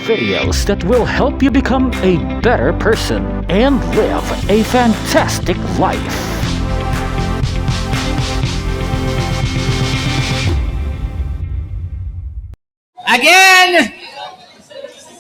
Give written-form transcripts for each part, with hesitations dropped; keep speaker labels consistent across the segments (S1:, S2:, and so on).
S1: videos that will help you become a better person and live a fantastic life.
S2: Again,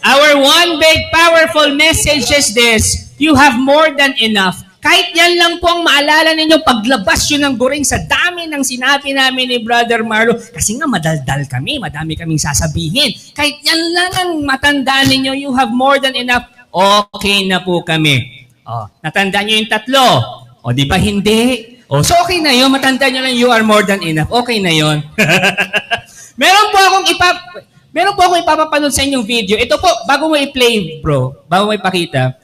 S2: our one big powerful message is this: you have more than enough. Kahit yan lang po ang maalala ninyo paglabas yun ng guring sa dami ng sinabi namin ni Brother Marlo. Kasi nga madaldal kami, madami kaming sasabihin. Kahit yan lang ang matandaan ninyo, you have more than enough, okay na po kami. Natandaan nyo yung tatlo. Di ba hindi? So okay na yun, matandaan nyo lang you are more than enough. Okay na yun. Meron po akong ipapapanood sa inyong video. Ito po, bago mo i-play, bro, bago mo ipakita,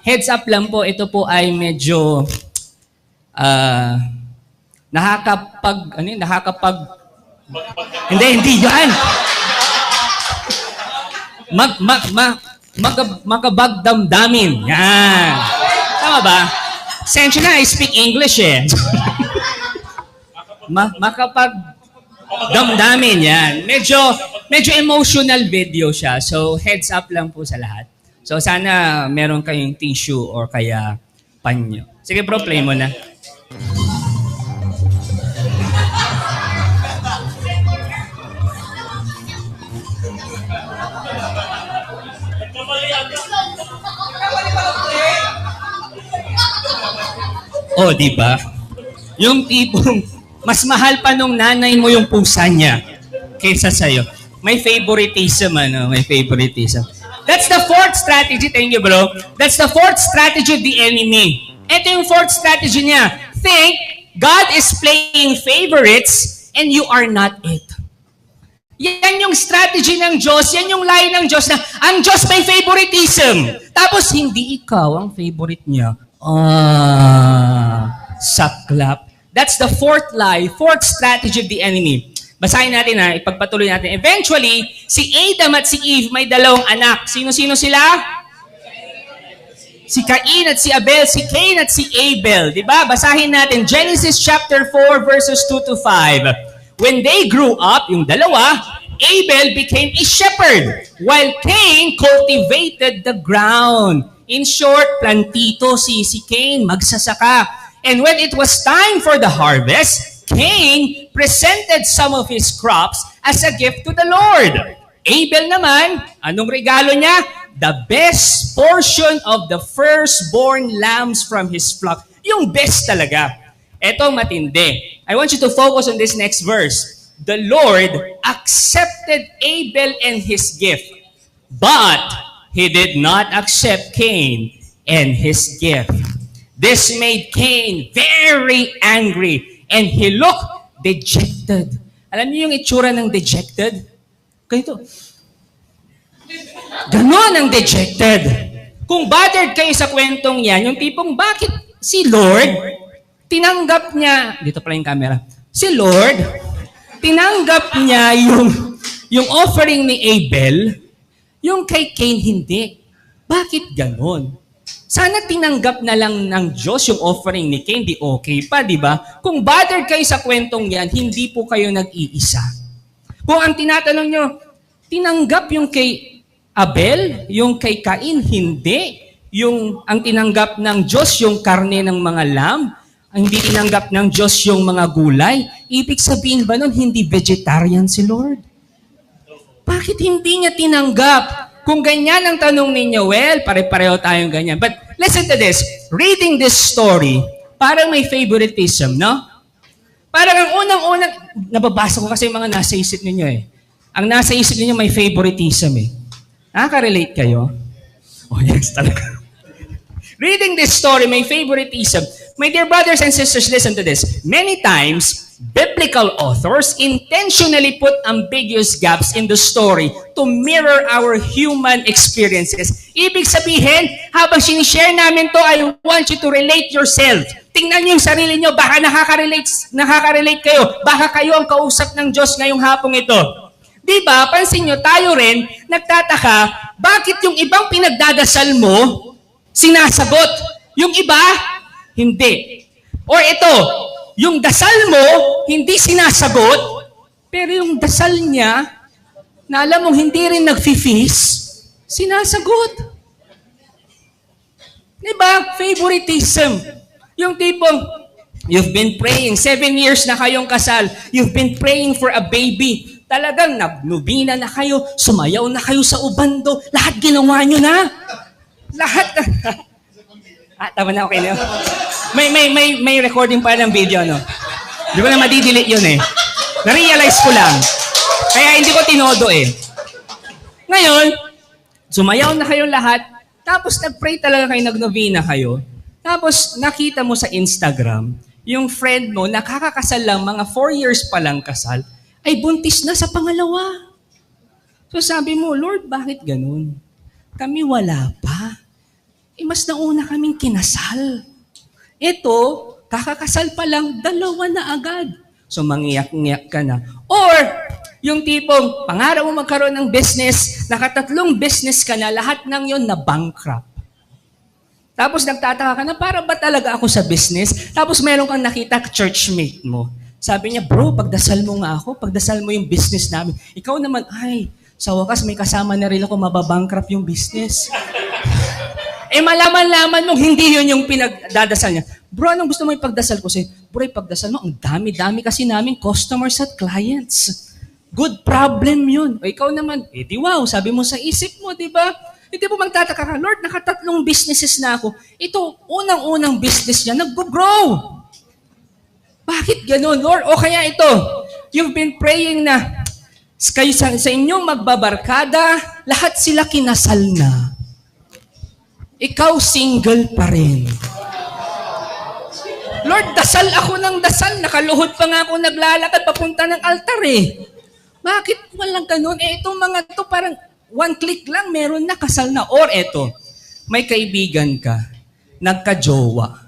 S2: heads up lang po, ito po ay medyo hindi yan. Magabagdamdamin. Yan. Tama ba? Sensya na, I speak English eh. Makapagdamdamin yan. Medyo emotional video siya. So, heads up lang po sa lahat. So, sana meron kayong tissue or kaya panyo. Sige bro, play mo na. Di ba? Yung tipong mas mahal pa nung nanay mo yung pusa niya kaysa sa'yo. May favoritism, may favoritism. That's the fourth strategy. Thank you, bro. That's the fourth strategy of the enemy. Ito yung fourth strategy niya. Think God is playing favorites and you are not it. Yan yung strategy ng Diyos. Yan yung lie ng Diyos na ang Diyos may favoritism. Tapos hindi ikaw ang favorite niya. Saklap. That's the fourth lie, fourth strategy of the enemy. Basahin natin ipagpatuloy natin. Eventually, si Adam at si Eve may dalawang anak. Sino-sino sila? Si Cain at si Abel, si Cain at si Abel. Diba? Basahin natin. Genesis chapter 4 verses 2 to 5. When they grew up, yung dalawa, Abel became a shepherd, while Cain cultivated the ground. In short, plantito si Cain, magsasaka. And when it was time for the harvest, Cain presented some of his crops as a gift to the Lord. Abel naman, anong regalo niya? The best portion of the firstborn lambs from his flock. Yung best talaga. Eto matindi. I want you to focus on this next verse. The Lord accepted Abel and his gift, but he did not accept Cain and his gift. This made Cain very angry, and he looked dejected. Alam niyo yung itsura ng dejected? Ganito. Ganon ang dejected. Kung bothered kayo sa kwentong yan, yung tipong bakit si Lord, tinanggap niya, dito pala yung camera, si Lord, tinanggap niya yung offering ni Abel, yung kay Cain hindi. Bakit ganon? Sana tinanggap na lang ng Diyos yung offering ni Cain, di okay pa, di ba? Kung bothered kayo sa kwentong yan, hindi po kayo nag-iisa. Kung ang tinatanong nyo, tinanggap yung kay Abel, yung kay Cain, hindi. Ang tinanggap ng Diyos yung karne ng mga lamb, ang hindi tinanggap ng Diyos yung mga gulay, ibig sabihin ba nun, hindi vegetarian si Lord? Bakit hindi niya tinanggap? Kung ganyan ang tanong ninyo, well, pare-pareho tayong ganyan. But listen to this. Reading this story, parang may favoritism, no? Parang ang unang-unang, nababasa ko kasi yung mga nasa isip ninyo eh. Ang nasa isip ninyo may favoritism eh. Nakaka-relate kayo? Yes, talaga. Reading this story, may favoritism. My dear brothers and sisters, listen to this. Many times, biblical authors intentionally put ambiguous gaps in the story to mirror our human experiences. Ibig sabihin, habang sinishare namin to, I want you to relate yourself. Tingnan niyo yung sarili niyo, baka nakaka-relate kayo. Baka kayo ang kausap ng Diyos ngayong hapong ito. Diba, pansin nyo, tayo rin, nagtataka, bakit yung ibang pinagdadasal mo, sinasagot? Yung iba, hindi. Or ito, yung dasal mo, hindi sinasagot, pero yung dasal niya, na alam mong hindi rin nag-feast, sinasagot. Diba? Favoritism. Yung tipong, you've been praying, 7 years na kayong kasal, you've been praying for a baby, talagang nagnubina na kayo, sumayaw na kayo sa ubando, lahat ginawa nyo na. Lahat. Tama na, okay na. May recording pa ng video, no? Di ba na madidelete yun eh. Na-realize ko lang. Kaya hindi ko tinodo eh. Ngayon, sumayaw na kayong lahat, tapos nag-pray talaga kayo, nagnovena kayo, tapos nakita mo sa Instagram, yung friend mo, nakakakasal lang, mga 4 years pa lang kasal, ay buntis na sa pangalawa. So sabi mo, Lord, bakit ganun? Kami wala pa. Mas nauna kaming kinasal. Ito, kakakasal pa lang, 2 na agad. So mangiyak-ngiyak ka na. Or, yung tipong, pangarap mo magkaroon ng business, 3 business ka na, lahat ng yon na bankrupt. Tapos nagtataka ka na, para ba talaga ako sa business? Tapos meron kang nakita churchmate mo. Sabi niya, bro, pagdasal mo nga ako, pagdasal mo yung business namin. Ikaw naman, ay, sa wakas may kasama na rin ako, mababankrupt yung business. Malaman-laman mong hindi yun yung pinagdadasal niya. Bro, anong gusto mo ipagdasal ko sa'yo? Bro, ipagdasal mo, ang dami-dami kasi namin customers at clients. Good problem yun. O ikaw naman, di wow, sabi mo sa isip mo, di ba? Hindi po magtataka ka, Lord, 3 businesses na ako. Ito, unang-unang business niya, nag-grow. Bakit ganun, Lord? O kaya ito, you've been praying na kayo sa inyong magbabarkada, lahat sila kinasal na. Ikaw single pa rin. Lord, dasal ako ng dasal. Nakaluhod pa nga ako naglalakad papunta ng altar eh. Bakit walang ganun? Itong mga to parang 1 click lang, meron na, kasal na. Or eto, may kaibigan ka, nagka-jowa.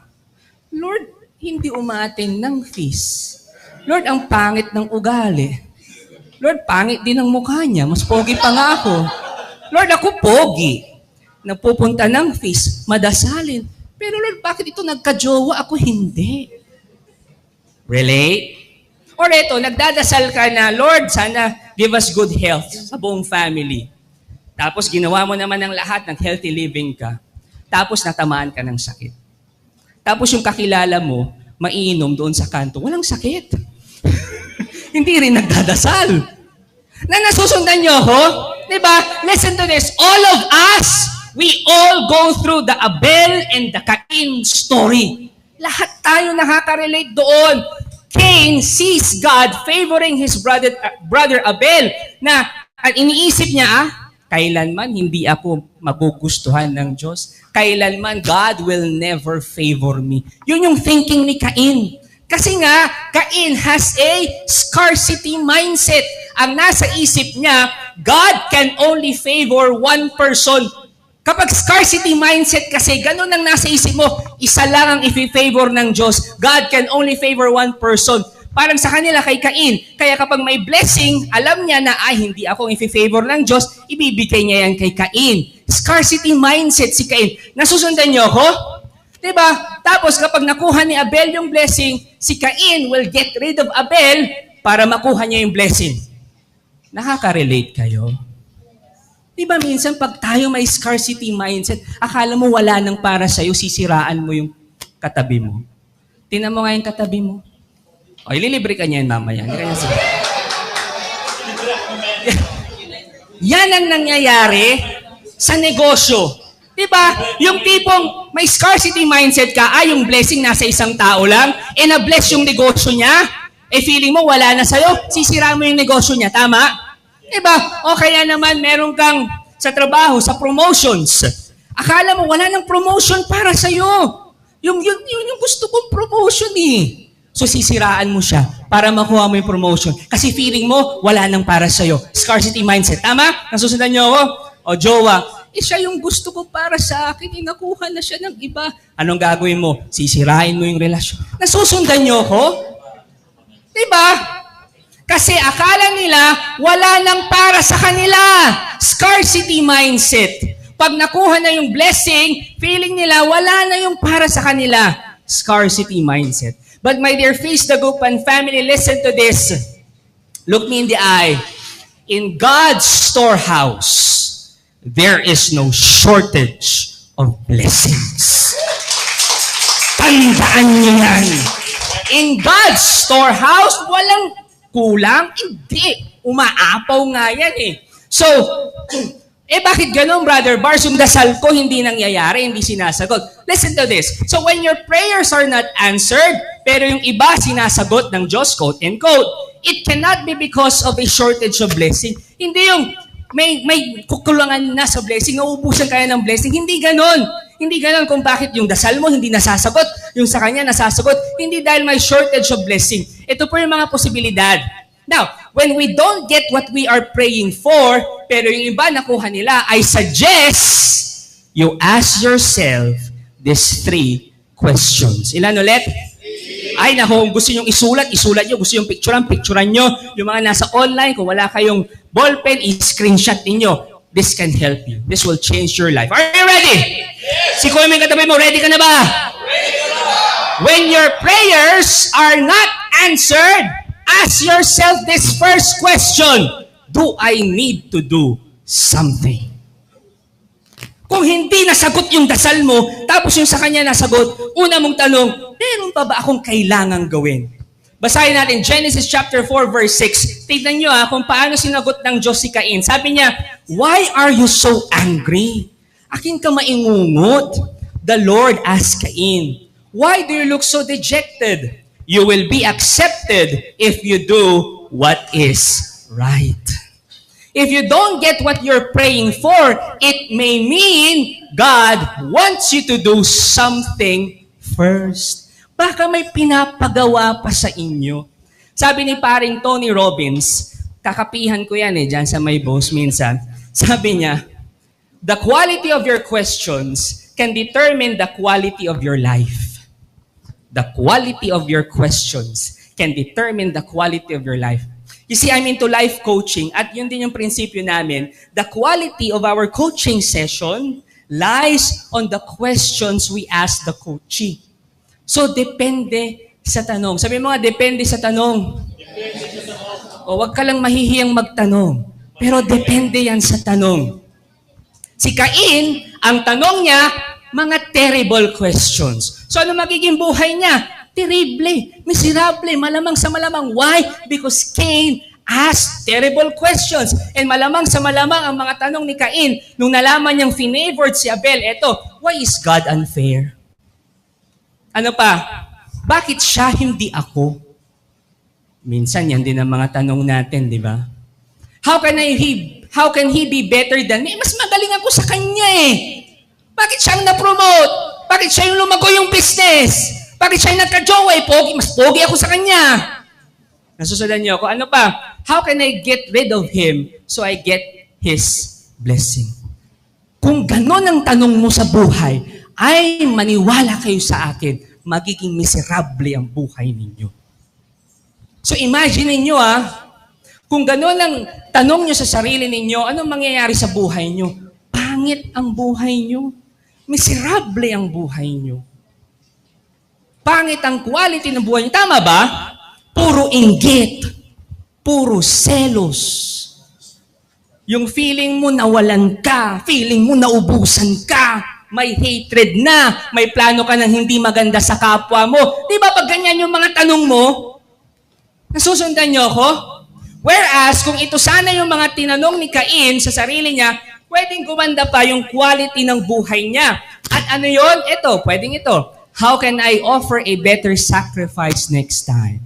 S2: Lord, hindi umatin ng feast. Lord, ang pangit ng ugali. Lord, pangit din ang mukha niya. Mas pogi pa nga ako. Lord, ako pogi. Nagpupunta ng feast, madasalin. Pero Lord, bakit ito nagka-jowa? Ako hindi. Relate? Or eto, nagdadasal ka na, Lord, sana give us good health sa buong family. Tapos ginawa mo naman ng lahat, ng healthy living ka. Tapos natamaan ka ng sakit. Tapos yung kakilala mo, maiinom doon sa kanto, walang sakit. Hindi rin nagdadasal. Na nasusundan niyo ako? Diba? Listen to this. All of us, we all go through the Abel and the Cain story. Lahat tayo nakaka-relate doon. Cain sees God favoring his brother Abel na at iniisip niya, kailanman hindi ako magugustuhan ng Diyos. Kailanman God will never favor me. Yun yung thinking ni Cain. Kasi nga, Cain has a scarcity mindset. Ang nasa isip niya, God can only favor one person. Kapag scarcity mindset kasi, ganun ang nasa isip mo, isa lang ang i-favor ng Diyos. God can only favor one person. Parang sa kanila kay Cain. Kaya kapag may blessing, alam niya na, hindi ako i-favor ng Diyos, ibibigay niya yan kay Cain. Scarcity mindset si Cain. Nasusundan niyo ako? Diba? Tapos kapag nakuha ni Abel yung blessing, si Cain will get rid of Abel para makuha niya yung blessing. Nakaka-relate kayo? Diba minsan pag tayo may scarcity mindset, akala mo wala nang para sa'yo, sisiraan mo yung katabi mo. Tingnan mo nga yung katabi mo. O, ililibre ka niya yan mamaya. Hindi ka niya sila. Yan ang nangyayari sa negosyo. Diba? Yung tipong may scarcity mindset ka, yung blessing nasa isang tao lang, na-bless yung negosyo niya, feeling mo wala na sa'yo, sisira mo yung negosyo niya. Tama? Diba? O kaya naman meron kang sa trabaho, sa promotions. Akala mo wala nang promotion para sa'yo. Yung gusto kong promotion eh. So sisiraan mo siya para makuha mo yung promotion. Kasi feeling mo wala nang para sa'yo. Scarcity mindset. Tama? Nasusundan niyo ako? O jowa, siya yung gusto ko para sa akin, nakuha na siya ng iba. Anong gagawin mo? Sisirain mo yung relasyon. Nasusundan niyo ako? Diba? Kasi akala nila, wala nang para sa kanila. Scarcity mindset. Pag nakuha na yung blessing, feeling nila, wala na yung para sa kanila. Scarcity mindset. But my dear Face the Gupan family, listen to this. Look me in the eye. in God's storehouse, there is no shortage of blessings. Tandaan niyo yan. In God's storehouse, walang kulang? Hindi. Umaapaw nga yan eh. So, bakit ganun, Brother Bars? Yung dasal ko hindi nangyayari, hindi sinasagot. Listen to this. So, when your prayers are not answered, pero yung iba sinasagot ng Diyos, quote and quote, it cannot be because of a shortage of blessing. Hindi yung may kukulangan na sa blessing, nauubusan kaya ng blessing. Hindi ganon. Hindi ganon kung bakit yung dasal mo hindi nasasagot, yung sa kanya nasasagot. Hindi dahil may shortage of blessing. Ito po yung mga posibilidad. Now, when we don't get what we are praying for, pero yung iba nakuha nila, I suggest you ask yourself these 3 questions. Ilan ulit? Ay, naku, gusto nyo isulat nyo. Gusto nyo picturean nyo. Yung mga nasa online, kung wala kayong ballpen, i-screenshot ninyo. This can help you. This will change your life. Are you ready? Yes. Si Kuya Ming katabi mo, ready ka na ba? Ready ka na ba? When your prayers are not answered, ask yourself this first question. Do I need to do something? Kung hindi nasagot yung dasal mo, tapos yung sa kanya nasagot, una mong tanong, meron pa ba akong kailangang gawin? Basahin natin Genesis chapter 4 verse 6. Tignan nyo kung paano sinagot ng Diyos si Cain. Sabi niya, why are you so angry? Akin ka maingungot. The Lord asked Cain, why do you look so dejected? You will be accepted if you do what is right. If you don't get what you're praying for, it may mean God wants you to do something first. Baka may pinapagawa pa sa inyo. Sabi ni paring Tony Robbins, kakapihan ko yan dyan sa may boss minsan. Sabi niya, the quality of your questions can determine the quality of your life. The quality of your questions can determine the quality of your life. You see, I'm into life coaching at yun din yung prinsipyo namin. The quality of our coaching session lies on the questions we ask the coachee. So, depende sa tanong. Sabi mo nga, depende sa tanong. O, wag ka lang mahihiyang magtanong. Pero depende yan sa tanong. Si Cain, ang tanong niya, mga terrible questions. So, ano magiging buhay niya? Terrible, miserable, malamang sa malamang. Why? Because Cain asked terrible questions. And malamang sa malamang ang mga tanong ni Cain, nung nalaman niyang finavored si Abel, eto, why is God unfair? Ano pa? Bakit siya, hindi ako? Minsan yan din ang mga tanong natin, di ba? How can he be better than me? Mas magaling ako sa kanya eh. Bakit siyang na-promote? Bakit siya yung lumago yung business? Bakit siya yung nagka-jowa eh? Mas pogi ako sa kanya. Nasusundan niyo ako. Ano pa? How can I get rid of him so I get his blessing? Kung ganon ang tanong mo sa buhay, ay maniwala kayo sa akin, magiging miserable ang buhay ninyo. So imagine ninyo kung ganon ang tanong nyo sa sarili ninyo, anong mangyayari sa buhay nyo? Pangit ang buhay nyo. Miserable ang buhay nyo. Pangit ang quality ng buhay nyo. Tama ba? Puro inggit. Puro selos. Yung feeling mo nawalan ka. Feeling mo naubusan ka. May hatred na. May plano ka ng hindi maganda sa kapwa mo. Di ba pag ganyan yung mga tanong mo, nasusundan nyo ako? Whereas, kung ito sana yung mga tinanong ni Cain sa sarili niya, pwedeng gumanda pa yung quality ng buhay niya. At ano yon? Ito, pwedeng ito. How can I offer a better sacrifice next time?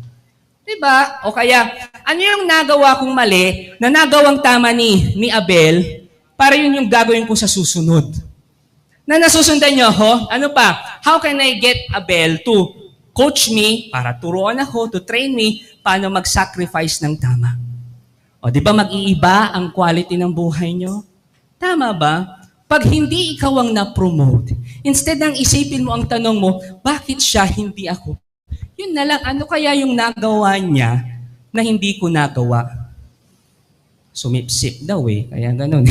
S2: Diba? O kaya, ano yung nagawa kong mali na nagawang tama ni Abel para yun yung gagawin ko sa susunod? Na nasusundan niyo ako? Ano pa? How can I get Abel to coach me, para turuan ako, to train me, paano mag-sacrifice ng tama? O di ba mag-iiba ang quality ng buhay niyo? Tama ba? Pag hindi ikaw ang na-promote, instead ng isipin mo ang tanong mo, bakit siya, hindi ako? Yun na lang, ano kaya yung nagawa niya na hindi ko nagawa? Sumipsip daw kaya ganun.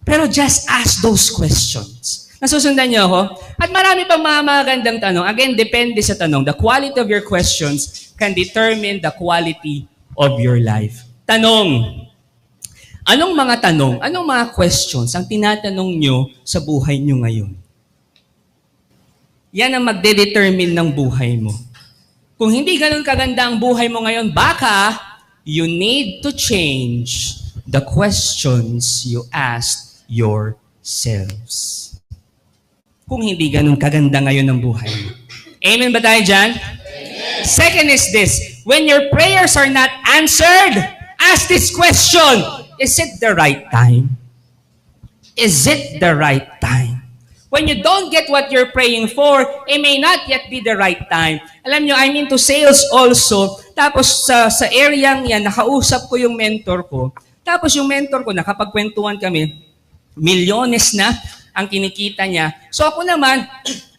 S2: Pero just ask those questions. Nasusundan niyo ako? At marami pang mga magandang tanong. Again, depende sa tanong. The quality of your questions can determine the quality of your life. Tanong. Anong mga questions ang tinatanong nyo sa buhay nyo ngayon? Yan ang magde-determine ng buhay mo. Kung hindi ganun kaganda ang buhay mo ngayon, baka you need to change the questions you ask yourselves. Kung hindi ganun kaganda ngayon ang buhay mo. Amen ba tayo dyan? Amen. Second is this, when your prayers are not answered, ask this question, is it the right time? Is it the right time? When you don't get what you're praying for, it may not yet be the right time. Alam nyo, I'm into sales also. Tapos sa area yan, nakausap ko yung mentor ko. Tapos yung mentor ko, nakapagkwentuhan kami, milyones na ang kinikita niya. So ako naman,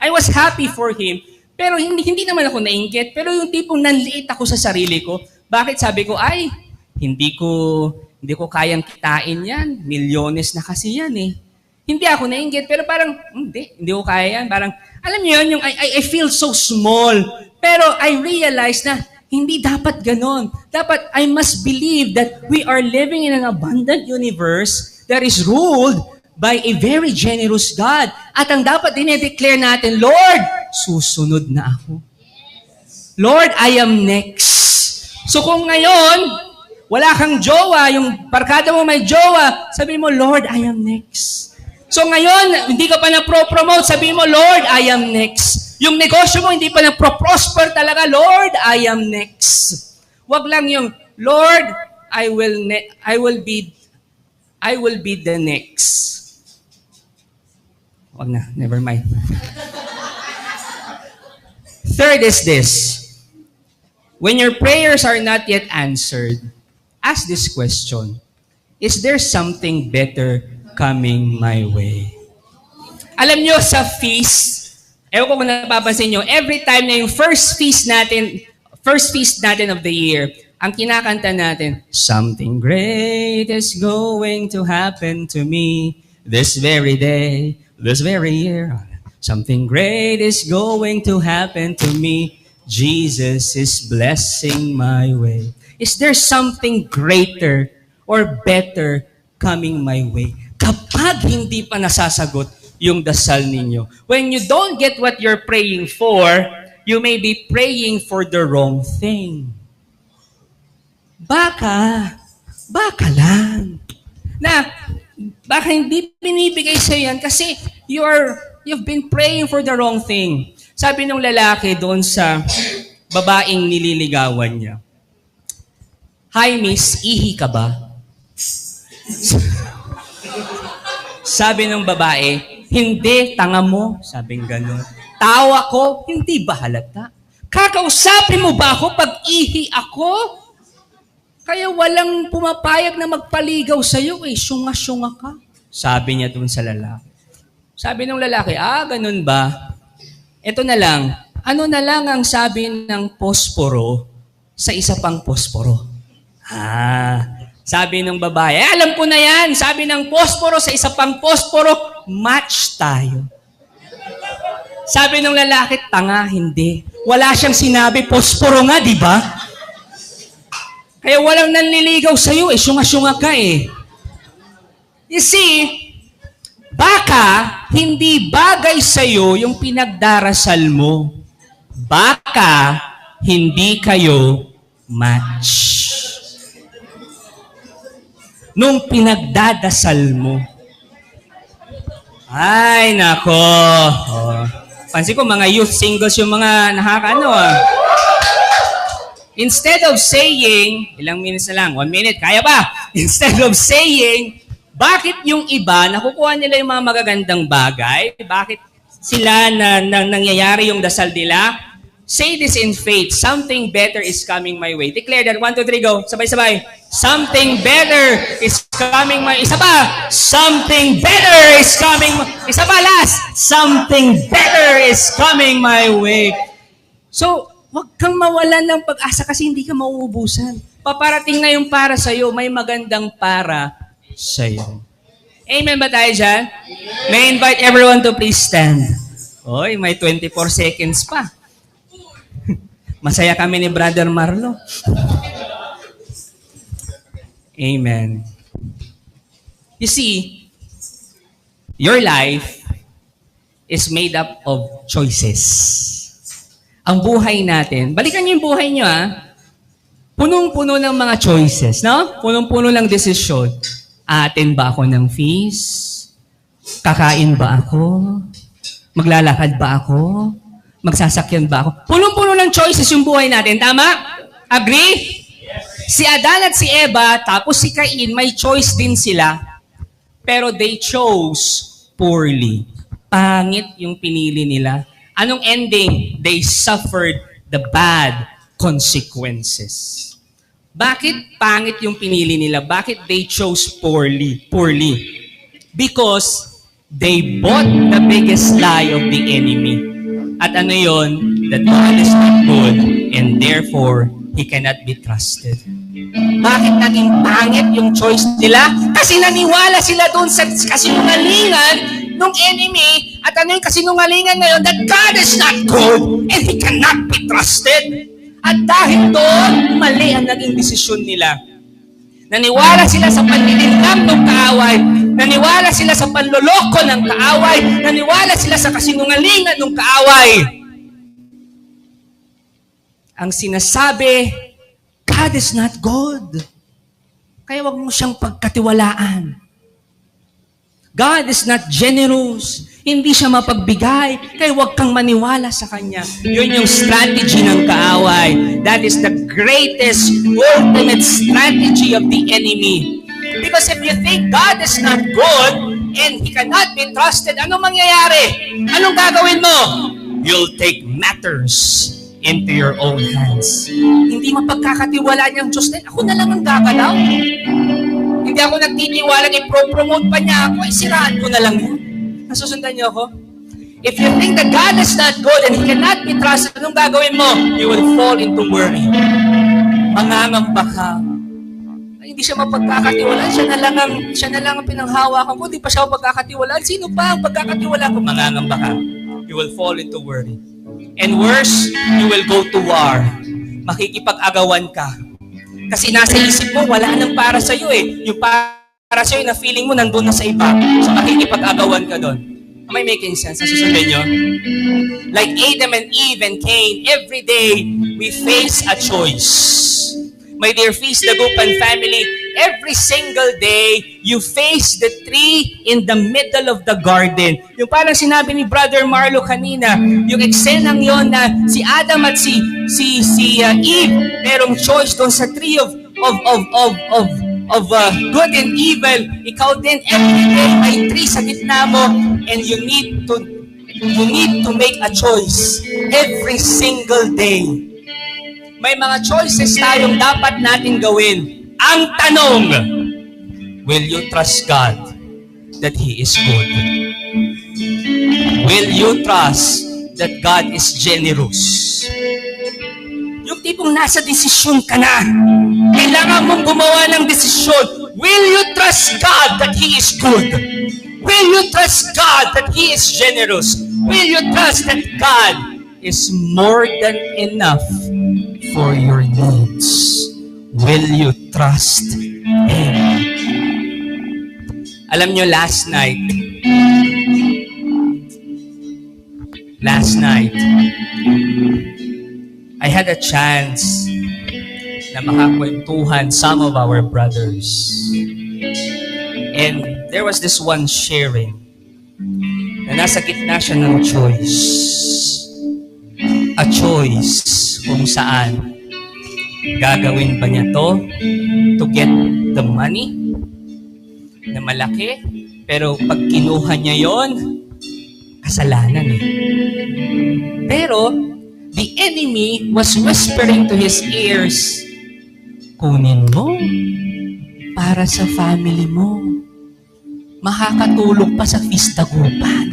S2: I was happy for him. Pero hindi naman ako nainggit. Pero yung tipong nanliit ako sa sarili ko. Bakit sabi ko, ay, hindi ko kayang kitain yan. Milyones na kasi yan eh. Hindi ako nainggit, pero parang, hindi ko kaya yan. Parang, alam niyo yun, yung I feel so small. Pero I realize na, hindi dapat ganon. Dapat, I must believe that we are living in an abundant universe that is ruled by a very generous God. At ang dapat dinedeclare natin, Lord, susunod na ako. Lord, I am next. So kung ngayon, wala kang jowa, yung barkada mo may jowa, sabi mo, Lord, I am next. So ngayon, hindi ka pa na-promote, sabi mo, Lord, I am next. Yung negosyo mo, hindi pa na-prosper talaga, Lord, I am next. Wag lang yung, Lord, I will be the next. Wag na, never mind. Third is this. When your prayers are not yet answered, ask this question. Is there something better coming my way? Alam nyo, sa feast, ewan ko kung napapansin nyo, every time na yung first feast natin of the year, ang kinakanta natin, something great is going to happen to me this very day, this very year. Something great is going to happen to me. Jesus is blessing my way. Is there something greater or better coming my way? Kapag hindi pa nasasagot yung dasal ninyo. When you don't get what you're praying for, you may be praying for the wrong thing. Baka lang. Baka hindi binibigay sa'yo yan kasi you've been praying for the wrong thing. Sabi nung lalaki doon sa babaeng nililigawan niya, Hi miss, ihi ka ba? Sabi ng babae, hindi, tanga mo. Sabing gano'n. Tawa ko, hindi ba halata? Kakausapin mo ba ako pag ihi ako? Kaya walang pumapayag na magpaligaw sa'yo eh. Syunga-syunga ka. Sabi niya dun sa lalaki. Sabi ng lalaki, ganun ba? Ito na lang. Ano na lang ang sabi ng posporo sa isa pang posporo? Sabi ng babae, alam ko na yan. Sabi ng posporo sa isa pang posporo, match tayo. Sabi ng lalaki, tanga, hindi. Wala siyang sinabi, posporo nga, di ba? Kaya walang nanliligaw sa'yo, syunga-syunga ka eh. You see, baka hindi bagay sa'yo yung pinagdarasal mo. Baka hindi kayo match. Nung pinagdadasal mo. Ay, nako. Pansin ko, mga youth singles yung mga nakakaano Instead of saying, ilang minutes na lang, 1 minute, kaya ba? Instead of saying, bakit yung iba, nakukuha nila yung mga magagandang bagay? Bakit sila nangyayari yung dasal nila? Say this in faith, something better is coming my way. Declare that, 1, 2, 3, go. Sabay-sabay. Something better is coming my... Isa pa. Something better is coming... Isa pa, last. Something better is coming my way. So, wag kang mawalan ng pag-asa kasi hindi ka mauubusan. Paparating na yung para sa'yo, may magandang para sa'yo. Amen ba tayo dyan? Amen. May invite everyone to please stand. Oy, may 24 seconds pa. Masaya kami ni Brother Marlo. Amen. You see, your life is made up of choices. Ang buhay natin, balikan niyo yung buhay niyo punong-puno ng mga choices, no? Punong-puno ng desisyon. Aatin ba ako ng fees? Kakain ba ako? Maglalakad ba ako? Magsasakyan ba ako? Punong-puno ng choices yung buhay natin, tama? Agree? Si Adan at si Eva, tapos si Cain, may choice din sila. Pero they chose poorly. Pangit yung pinili nila. Anong ending? They suffered the bad consequences. Bakit pangit yung pinili nila? Bakit they chose poorly? Because they bought the biggest lie of the enemy. At ano yun? That God is not good and therefore, He cannot be trusted. Bakit naging pangit yung choice nila? Kasi naniwala sila doon sa kasinungalingan ng enemy. At ano yung kasinungalingan ngayon? That God is not good and He cannot be trusted. At dahil doon, mali ang naging desisyon nila. Naniwala sila sa panlilinlang ng kaaway. Naniwala sila sa panloloko ng kaaway. Naniwala sila sa kasinungalingan ng kaaway. Ang sinasabi, God is not good. Kaya wag mo siyang pagkatiwalaan. God is not generous. Hindi siya mapagbigay. Kaya wag kang maniwala sa Kanya. Yun yung strategy ng kaaway. That is the greatest, ultimate strategy of the enemy. Because if you think God is not good and He cannot be trusted, anong mangyayari? Anong gagawin mo? You'll take matters into your own hands. Hindi mapagkakatiwalaan niyang Diyos. Ako na lang ang gagalaw. Hindi ako nagtitiwala, i-promote pa niya ako, isiraan ko na lang yan. Nasusundan niyo ako? If you think that God is not good and He cannot be trusted, anong gagawin mo? You will fall into worry. Mangangamba ka. Ay, hindi siya mapagkakatiwalaan. Siya na lang ang pinanghawakan ko. Hindi pa siya mapagkakatiwalaan. Sino pa ang pagkakatiwalaan ko? Mangangamba ka. You will fall into worry. And worse, you will go to war. Makikipag-agawan ka. Kasi nasa isip mo, wala nang para sa'yo eh. Yung para sa'yo na feeling mo, nandun na sa iba. So makikipag-agawan ka doon. Am I making sense? Nasusundan nyo? Like Adam and Eve and Cain, every day, we face a choice. My dear Feast the Gupan family, every single day, you face the tree in the middle of the garden. Yung parang sinabi ni Brother Marlo kanina, yung eksenang yon na si Adam at si Eve, merong choice doon sa tree of good and evil. Ikaw din, every day, may tree sa gitna mo, and you need to make a choice every single day. May mga choices tayong dapat natin gawin. Ang tanong, will you trust God that He is good? Will you trust that God is generous? Yung tipong nasa desisyon ka na, kailangan mong gumawa ng desisyon. Will you trust God that He is good? Will you trust God that He is generous? Will you trust that God is more than enough for your needs? Will you trust Him? Alam nyo, last night, I had a chance na makakwentuhan some of our brothers. And there was this one sharing na nasa gitna siya ng choice. A choice kung saan gagawin ba niya to get the money na malaki, pero pag kinuha niya yon, kasalanan eh. Pero the enemy was whispering to his ears, kunin mo para sa family mo. Makakatulong pa sa Feast the Gupan.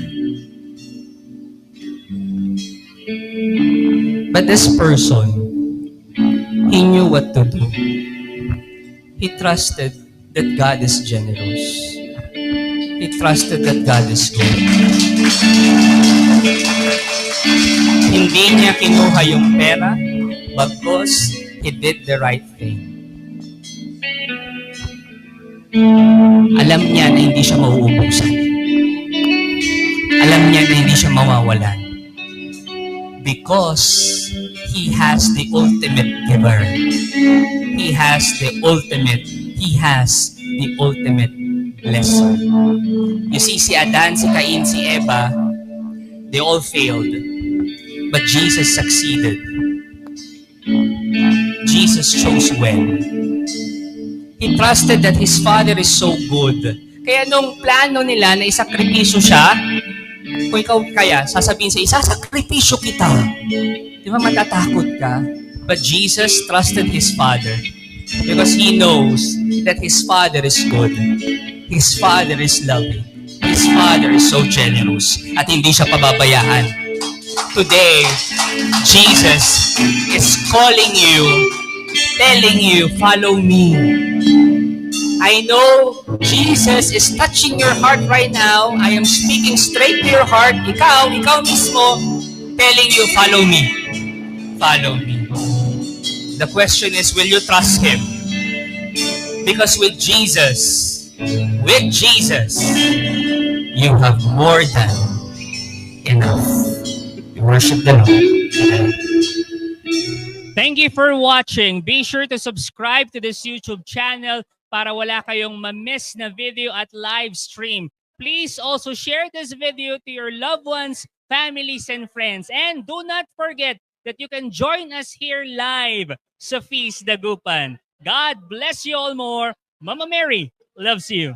S2: But this person, he knew what to do. He trusted that God is generous. He trusted that God is good. Hindi niya kinuha yung pera, bagkus he did the right thing. Alam niya na hindi siya mauubusan. Alam niya na hindi siya mawawalan. Because He has the ultimate giver. He has the ultimate blesser. You see, si Adan, si Cain, si Eva, they all failed. But Jesus succeeded. Jesus chose well. He trusted that His Father is so good. Kaya nung plano nila na isakripisyo siya, kung ikaw kaya, sasabihin sa isasakripisyo kita. Di ba matatakot ka? But Jesus trusted His Father because He knows that His Father is good. His Father is loving. His Father is so generous at hindi siya pababayaan. Today, Jesus is calling you, telling you, follow me. I know Jesus is touching your heart right now. I am speaking straight to your heart. Ikaw mismo, telling you, follow me. Follow me. The question is, will you trust Him? Because with Jesus, you have more than enough. You worship the Lord.
S3: Thank you for watching. Be sure to subscribe to this YouTube channel para wala kayong ma-miss na video at live stream. Please also share this video to your loved ones, families, and friends. And do not forget that you can join us here live sa Feast Dagupan. God bless you all more. Mama Mary loves you.